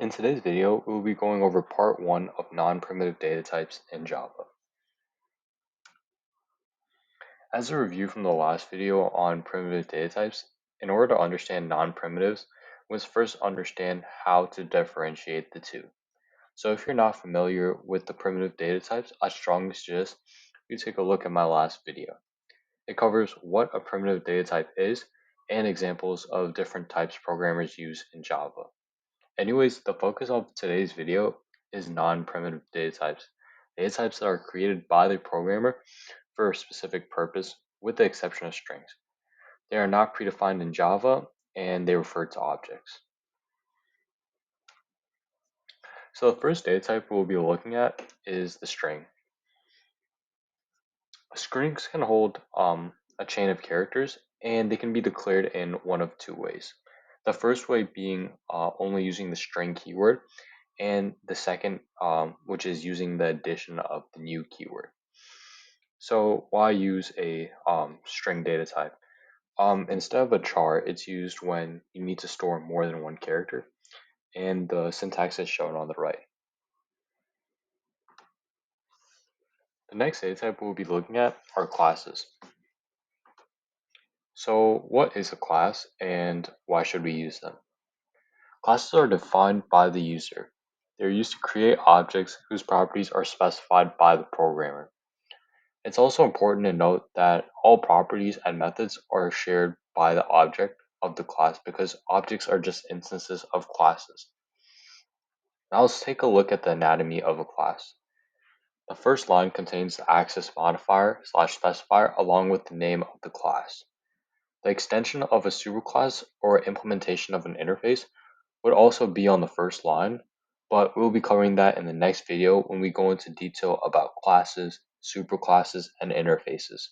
In today's video, we will be going over part 1 of non-primitive data types in Java. As a review from the last video on primitive data types, in order to understand non-primitives, we must first understand how to differentiate the two. So if you're not familiar with the primitive data types, I strongly suggest you take a look at my last video. It covers what a primitive data type is and examples of different types programmers use in Java. Anyways, the focus of today's video is non-primitive data types that are created by the programmer for a specific purpose, with the exception of strings. They are not predefined in Java, and they refer to objects. So the first data type we'll be looking at is the string. Strings can hold a chain of characters, and they can be declared in one of two ways. The first way being only using the string keyword, and the second, which is using the addition of the new keyword. So why use a string data type? Instead of a char, it's used when you need to store more than one character, and the syntax is shown on the right. The next data type we'll be looking at are classes. So what is a class, and why should we use them? Classes are defined by the user. They're used to create objects whose properties are specified by the programmer. It's also important to note that all properties and methods are shared by the object of the class because objects are just instances of classes. Now let's take a look at the anatomy of a class. The first line contains the access modifier / specifier along with the name of the class. The extension of a superclass or implementation of an interface would also be on the first line, but we'll be covering that in the next video when we go into detail about classes, superclasses, and interfaces.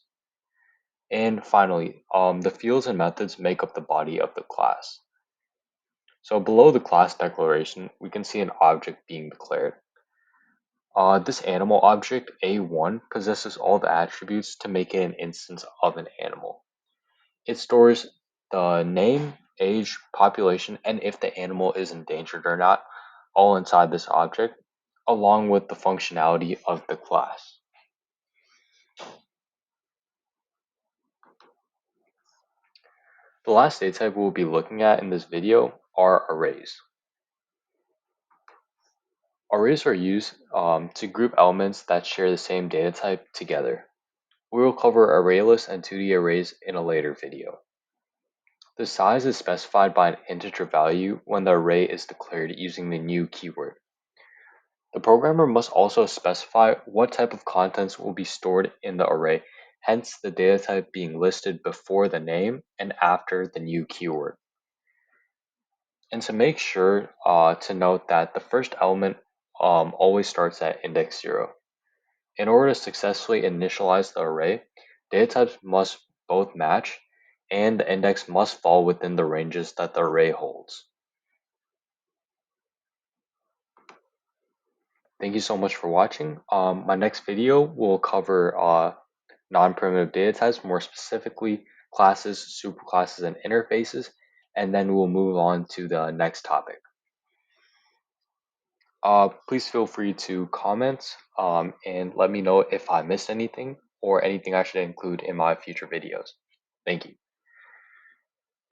And finally, the fields and methods make up the body of the class. So below the class declaration, we can see an object being declared. This animal object, A1, possesses all the attributes to make it an instance of an animal. It stores the name, age, population, and if the animal is endangered or not, all inside this object, along with the functionality of the class. The last data type we'll be looking at in this video are arrays. Arrays are used to group elements that share the same data type together. We will cover array lists and 2D arrays in a later video. The size is specified by an integer value when the array is declared using the new keyword. The programmer must also specify what type of contents will be stored in the array, hence the data type being listed before the name and after the new keyword. And to make sure to note that the first element always starts at index 0. In order to successfully initialize the array, data types must both match and the index must fall within the ranges that the array holds. Thank you so much for watching. My next video will cover non-primitive data types, more specifically classes, superclasses, and interfaces, and then we'll move on to the next topic. Please feel free to comment and let me know if I missed anything or anything I should include in my future videos. Thank you.